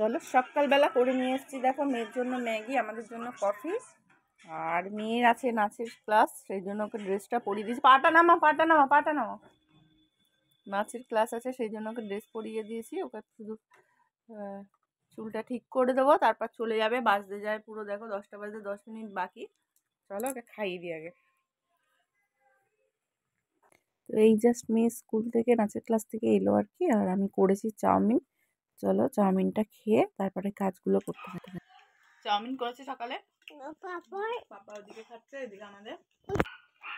চলো সকালবেলা করে নিয়ে এসেছি, দেখো মেয়ের জন্য ম্যাগি, আমাদের জন্য কফি। আর মেয়ের আছে নাচের ক্লাস, সেই জন্য ওকে ড্রেসটা পরিয়ে দিয়েছি। পাটা নামা। নাচের ক্লাস আছে, সেই জন্য ওকে ড্রেস পরিয়ে দিয়েছি। ওকে শুধু চুলটা ঠিক করে দেবো, তারপর চলে যাবে। বাজতে যায় পুরো, দেখো 10টা বাজতে 10 মিনিট বাকি। চলো ওকে খাইয়ে দিই আগে। তো এই জাস্ট মেয়ে স্কুল থেকে নাচের ক্লাস থেকে এলো আর কি। আর আমি করেছি চাউমিন। চলো চাউমিনটা খেয়ে তারপরে কাজগুলো করতে হবে। চাউমিন করেছি সকালে, পাপা ওদিকে খাচ্ছে, এদিকে আমাদের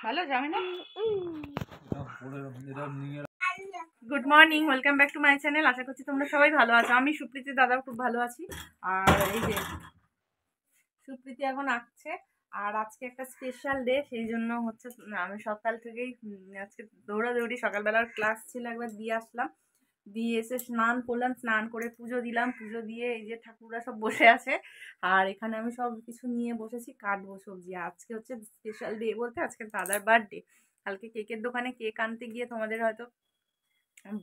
ভালো chowmein. Good morning, welcome back to my channel. আশা করছি তোমরা সবাই ভালো আছো। আমি সুপ্রীতি দাদাও খুব ভালো আছি। আর এই যে সুপ্রীতি এখন আসছে। আর আজকে একটা স্পেশাল ডে, সেই জন্য হচ্ছে আমি সকাল থেকেই আজকে দৌড়াদৌড়ি। সকালবেলার ক্লাস ছিল, একবার দিয়ে আসলাম, দিয়ে এসে স্নান করলাম, স্নান করে পুজো দিলাম, পুজো দিয়ে এই যে ঠাকুররা সব বসে আছে। আর এখানে আমি সব কিছু নিয়ে বসেছি, কাটবো সবজি। আজকে হচ্ছে স্পেশাল ডে বলতে আজকে দাদার বার্থডে। কালকে কেকের দোকানে কেক আনতে গিয়ে তোমাদের হয়তো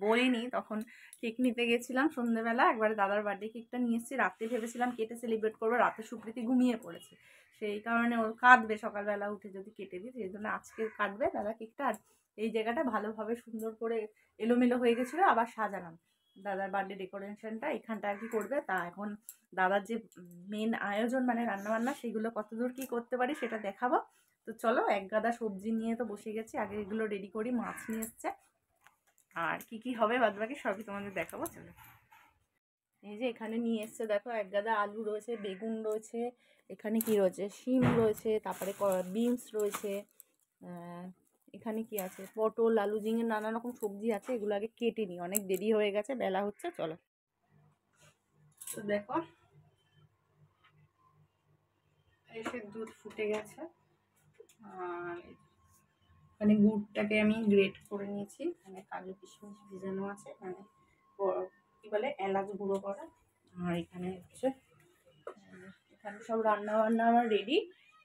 বলিনি, তখন কেক নিতে গেছিলাম সন্ধ্যেবেলা। একবারে দাদার বার্থডে কেকটা নিয়ে এসেছি। রাত্রে ভেবেছিলাম কেটে সেলিব্রেট করবো, রাতে সুপ্রীতি ঘুমিয়ে পড়েছে, সেই কারণে ওর কাটবে সকালবেলা উঠে যদি কেটে দিই, সেই জন্য আজকে কাটবে দাদা কেকটা। আর এই জায়গাটা ভালোভাবে সুন্দর করে এলোমেলো হয়ে গেছিলো, আবার সাজালাম। দাদার বার্থডে ডেকোরেশনটা এখানটা আর কি করবে। তা এখন দাদার যে মেন আয়োজন মানে রান্নাবান্না, সেগুলো কতদূর কী করতে পারি সেটা দেখাবো। তো চলো, এক গাদা সবজি নিয়ে তো বসে গেছি, আগে এগুলো রেডি করি। মাছ নিয়ে এসছে, আর কি কি হবে বাদ বাকি সবই তোমাদের দেখাবো। চলো, এই যে এখানে নিয়ে এসছে, দেখো এক গাদা আলু রয়েছে, বেগুন রয়েছে, এখানে কি রয়েছে, শিম রয়েছে, তারপরে বিনস রয়েছে, এখানে কি আছে, পটল, আলু, ঝিঙে, নানা রকম সবজি আছে। এগুলো আগে কেটে নিই, অনেক দেরি হয়ে গেছে, বেলা হচ্ছে। চলো, তো দেখো এসে দুধ ফুটে গেছে। আর এখানে গুড়টাকে আমি গ্রেট করে নিয়েছি, এখানে কাজু কিশমিশ ভিজানো আছে, এখানে কি বলে এলাচ গুঁড়ো করা। আর এখানে হচ্ছে এখানে সব রান্না বান্না আমার রেডি।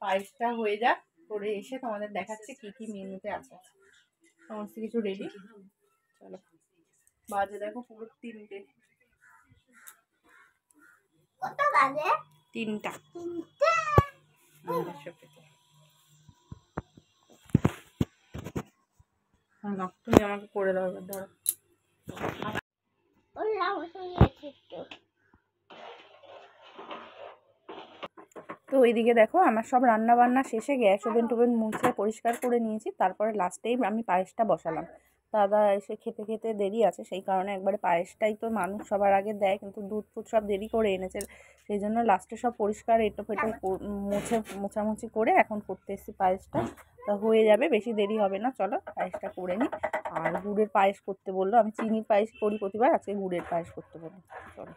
পায়েসটা হয়ে যাক, করে এসে তোমাদের দেখাচ্ছি কি কি মেনুতে আছে। সমস্ত কিছু রেডি। চলো, বাজে দেখো পুরো 3টে। তিনটা তুমি আমাকে করে দাও, ধরো। তো ওইদিকে দেখো আমার সব রান্না বান্না শেষে গ্যাস ওভেন টোভেন মুছে পরিষ্কার করে নিয়েছি। তারপরে লাস্টেই আমি পায়েসটা বসালাম। দাদা এসে খেতে খেতে দেরি আছে, সেই কারণে একবারে পায়েসটাই তো মানুষ সবার আগে দেয়, কিন্তু দুধ ফুট সব দেরি করে এনেছে, সেই জন্য লাস্টে সব পরিষ্কার এটো ফেটো মোছামুছি করে এখন করতে এসেছি পায়েসটা। তা হয়ে যাবে, বেশি দেরি হবে না। চলো পায়েসটা করে নিই। আর গুড়ের পায়েস করতে বললো, আমি চিনির পায়েস করি প্রতিবার, আজকে গুড়ের পায়েস করতে বললো। চলো,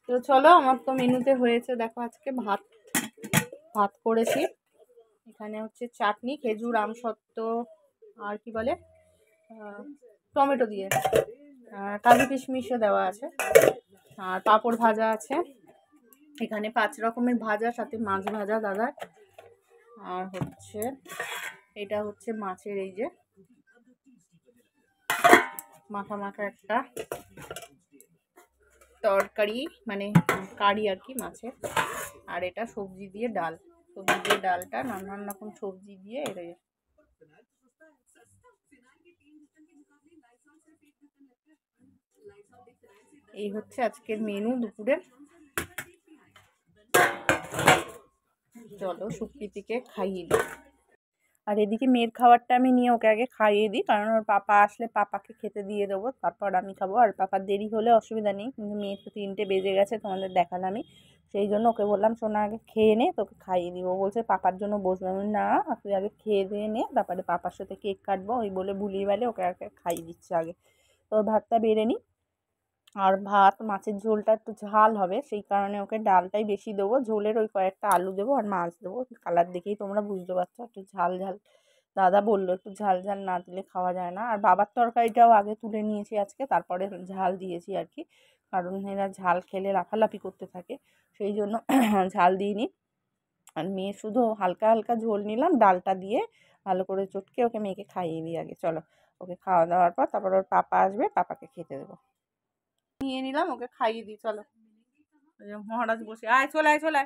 তো চলো, আমার তো মেনুতে হয়েছে দেখো আজকে ভাত করেছি। এখানে হচ্ছে চাটনি, খেজুর, আমসত্ত্ব, আর কি বলে টমেটো দিয়ে, কাজু কিশমিশও দেওয়া আছে, আর পাঁপড় ভাজা আছে। এখানে 5 রকমের ভাজা, সাথে মাছ ভাজা দাদার। আর হচ্ছে এটা হচ্ছে মাছের এই যে মাখা মাখা একটা তরকারি, মানে কারি আর কি মাছের। আর এটা সবজি দিয়ে ডাল, সবজি দিয়ে ডালটা নানান রকম সবজি দিয়ে এটা। এই হচ্ছে আজকের মেনু দুপুরের। চলো সুপ্রীতিকে খাইয়ে দিই। আর এদিকে মেয়ের খাবারটা আমি নিয়ে ওকে আগে খাইয়ে দিই, কারণ ওর পাপা আসলে পাপাকে খেতে দিয়ে দেবো, তারপর আমি খাবো। আর পাপার দেরি হলে অসুবিধা নেই, কিন্তু মেয়ের তো 3টে বেজে গেছে, তোমাদের দেখালামই। সেই জন্য ওকে বললাম সোনা আগে খেয়ে নে, তোকে খাইয়ে দিব। বলছে পাপার জন্য বসবে, আমি না তুই আগে খেয়ে দিয়ে নে, তারপরে পাপার সাথে কেক কাটবো, ওই বলে ভুলিয়ে বেলে ওকে আগে খাইয়ে দিচ্ছে আগে। তো ওর ভাতটা বেড়ে নিই। আর ভাত, মাছের ঝোলটা একটু ঝাল হবে, সেই কারণে ওকে ডালটাই বেশি দেবো, ঝোলের ওই কয়েকটা আলু দেবো আর মাছ দেবো। কালার দেখেই তোমরা বুঝতে পারছো একটু ঝাল ঝাল। দাদা বললো একটু ঝাল ঝাল না দিলে খাওয়া যায় না। আর বাবার তরকারিটাও আগে তুলে নিয়েছি আজকে, তারপরে ঝাল দিয়েছি আর কি, কারণ এরা ঝাল খেলে লাফালাফি করতে থাকে, সেই জন্য ঝাল দিইনি। আর মেয়ে শুধু হালকা হালকা ঝোল নিলাম, ডালটা দিয়ে ভালো করে চটকে ওকে মেয়েকে খাইয়ে দিই আগে। চলো, ওকে খাওয়া দাওয়ার পর তারপর ওর পাপা আসবে, পাপাকে খেতে দেবো। নিয়ে নিলাম, ওকে খাইয়ে দিই। চলো, মহারাজ বসে, আয় চলে আয় চলে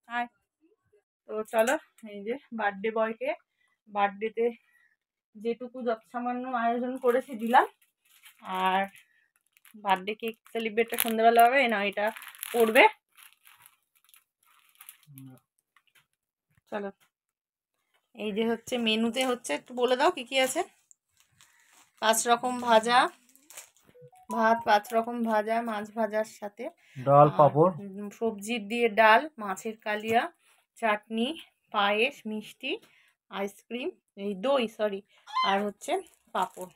আয়। তো চলো, এই যে বার্থডে বয়কে বার্থডেতে যেটুকু যত সামান্য আয়োজন করেছি দিলাম। আর বার্থডে কেক সেলিব্রেটটা সন্ধ্যাবেলা হবে না, এটা করবে। চলো, এই যে হচ্ছে মেনুতে হচ্ছে, একটু বলে দাও কি কি আছে। 5 রকম ভাজা, ভাত 5 রকম ভাজা, মাছ ভাজার সাথে ডাল, পাঁপড়, সবজি দিয়ে ডাল, মাছের কালিয়া, চাটনি, পায়েস, মিষ্টি, আইসক্রিম, এই দই সরি, আর হচ্ছে পাঁপড়।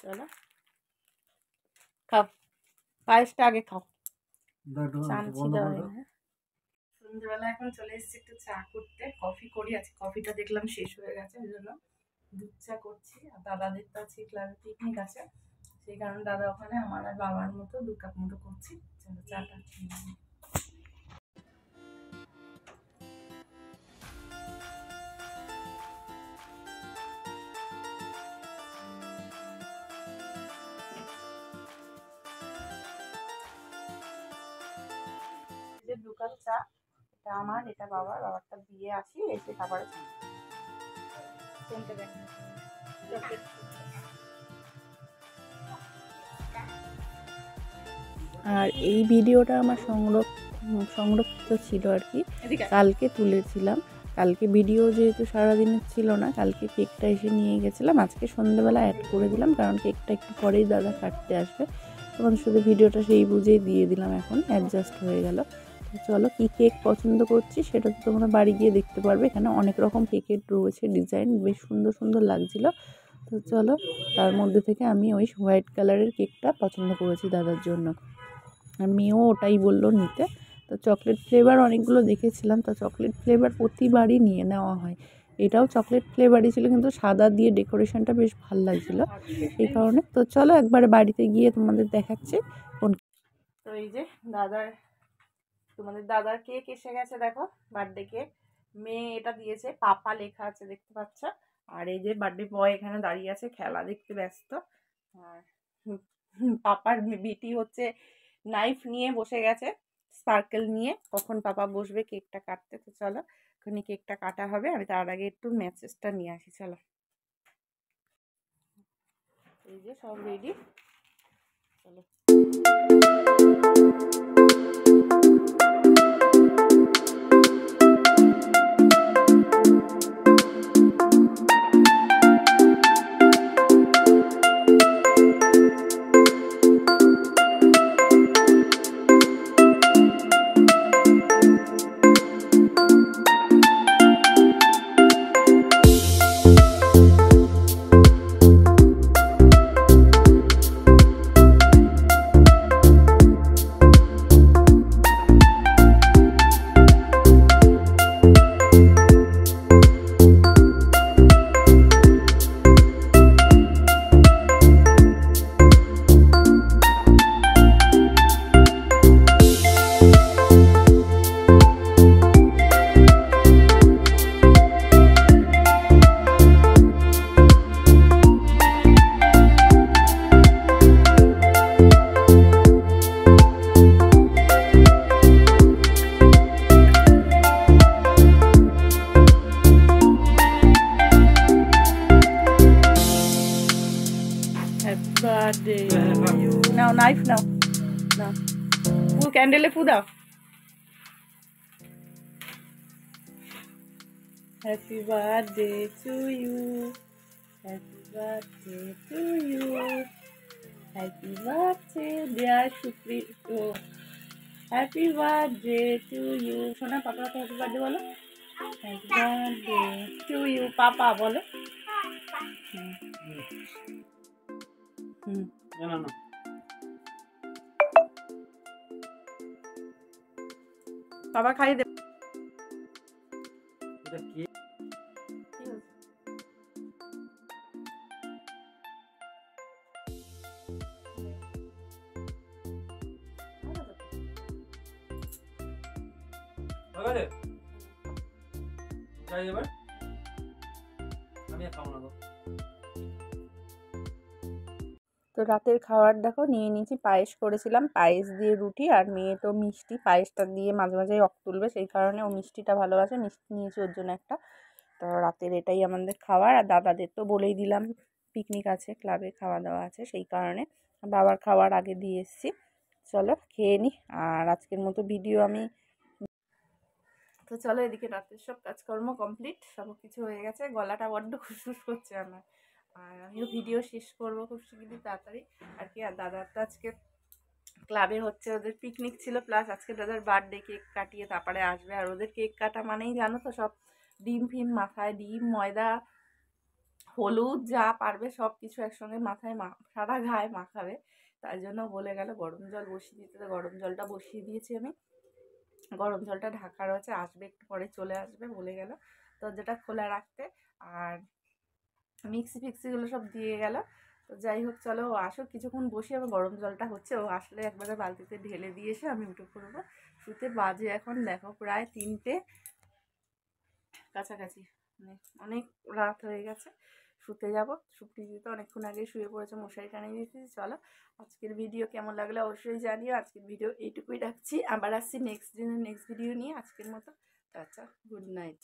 চলো খাও, পায়েসটা আগে খাও। সন্ধ্যেবেলা এখন চলে এসেছি একটু চা করতে, কফি করি। আজকে কফিটা দেখলাম শেষ হয়ে গেছে, ওই জন্য দুধ চা করছি। আর দাদাদের তো আজকে ক্লাবে পিকনিক আছে, সেই কারণে দাদা ওখানে, আমার আর বাবার মতো 2 কাপ মতো করছি। চলো চাটা খেয়ে নিই। যে 2 কাপ চা, এটা আমার, এটা বাবার, বাবারটা দিয়ে আসি, এসে খাবার শুনতে দেখেন। আর এই ভিডিওটা আমার সংরক্ষিত ছিল আর কি, কালকে তুলেছিলাম। কালকে ভিডিও যেহেতু সারাদিনের ছিল না, কালকে কেকটা এসে নিয়ে গেছিলাম, আজকে সন্ধ্যেবেলা অ্যাড করে দিলাম, কারণ কেকটা একটু পরেই দাদা কাটতে আসবে, তখন শুধু ভিডিওটা সেই বুঝেই দিয়ে দিলাম, এখন অ্যাডজাস্ট হয়ে গেল। তো চলো, কী কেক পছন্দ করছি সেটা তো তোমরা বাড়ি গিয়ে দেখতে পারবে। এখানে অনেক রকম কেকের রয়েছে ডিজাইন, বেশ সুন্দর সুন্দর লাগছিলো। তো চলো, তার মধ্যে থেকে আমি ওই হোয়াইট কালারের কেকটা পছন্দ করেছি দাদার জন্য, আর মেয়েও ওটাই বললো নিতে। তো চকলেট ফ্লেভার অনেকগুলো দেখেছিলাম, তো চকলেট ফ্লেভার প্রতিবারই নিয়ে নেওয়া হয়, এটাও চকলেট ফ্লেভারই ছিল, কিন্তু সাদা দিয়ে ডেকোরেশনটা বেশ ভালো লাগছিলো এই কারণে। তো চলো একবারে বাড়িতে গিয়ে তোমাদের দেখাচ্ছি কোন। তো এই যে তোমাদের দাদার কেক এসে গেছে, দেখো বার্থডে কেক। মেয়ে এটা দিয়েছে, পাপা লেখা আছে দেখতে পাচ্ছ। আর এই যে বার্থডে বয় এখানে দাঁড়িয়ে আছে, খেলা দেখতে ব্যস্ত। আর পাপার বিটি হচ্ছে নাইফ নিয়ে বসে গেছে, স্পার্কেল নিয়ে, কখন পাপা বসবে কেকটা কাটতে। তো চলো, এখানে কেকটা কাটা হবে, আমি তার আগে একটু ম্যাচেসটা নিয়ে আসি। চলো, এই যে সব রেডি, চলো। birthday. Now knife now. Now. Full candle put up. Happy birthday to you. Happy birthday to you. Happy birthday dear Suprito. Happy birthday to you. Sona papa ko happy birthday bolo. Happy birthday to you. Papa bolo. No. Papa খাইয়ে দে। এটা কি? বাবারে যাই এবার আমি আর খাবো না গো। রাতের খাবার দেখো নিয়ে নিয়েছি, পায়েস করেছিলাম, পায়েস দিয়ে রুটি, আর মেয়ে তো মিষ্টি, পায়েসটা দিয়ে মাঝে মাঝে রক্ত তুলবে, সেই কারণে ও মিষ্টিটা ভালোবাসে, মিষ্টি নিয়েছি ওর জন্য একটা। তো রাতের এটাই আমাদের খাবার। আর দাদাদের তো বলেই দিলাম পিকনিক আছে, ক্লাবে খাওয়া দাওয়া আছে, সেই কারণে বাবার খাবার আগে দিয়ে এসেছি। চলো খেয়ে নিই। আর আজকের মতো ভিডিও আমি তো চলো, এদিকে রাতের সব কাজকর্ম কমপ্লিট, সব কিছু হয়ে গেছে, গলাটা বড্ড খুশখুশ করছে আমার। আর আমিও ভিডিও শেষ করবো খুব শিগগিরই, তাড়াতাড়ি আর কি। আর দাদার তো আজকে ক্লাবে হচ্ছে, ওদের পিকনিক ছিল, প্লাস আজকে দাদার বার্থডে, কেক কাটিয়ে তারপরে আসবে। আর ওদের কেক কাটা মানেই জানো তো, সব ডিম ফিম মাথায়, ডিম ময়দা হলুদ যা পারবে সব কিছু একসঙ্গে মাথায় সারা গায়ে মাখাবে। তাই জন্য বলে গেল গরম জল বসিয়ে দিতে, তো গরম জলটা বসিয়ে দিয়েছি আমি। গরম জলটা ঢাকা রয়েছে, আসবে একটু পরে, চলে আসবে বলে গেল, তো যেটা খোলা রাখতে। আর মিক্সি ফিক্সিগুলো সব দিয়ে গেল। তো যাই হোক, চলো ও আসুক, কিছুক্ষণ বসি, আমি গরম জলটা হচ্ছে, ও আসলে একবারে বালতিতে ঢেলে দিয়ে এসে আমি উঠে পড়বো শুতে। বাজে এখন দেখো প্রায় 3টে কাছাকাছি, মানে অনেক রাত হয়ে গেছে, শুতে যাব। সুপ্রীতি তো অনেকক্ষণ আগে শুয়ে পড়েছে, মশারি টানিয়ে দিয়েছি। চলো, আজকের ভিডিও কেমন লাগলো অবশ্যই জানিও। আজকের ভিডিও এইটুকুই রাখছি, আবার আসছি নেক্সট দিনের নেক্সট ভিডিও নিয়ে। আজকের মতো টাটা, গুড নাইট।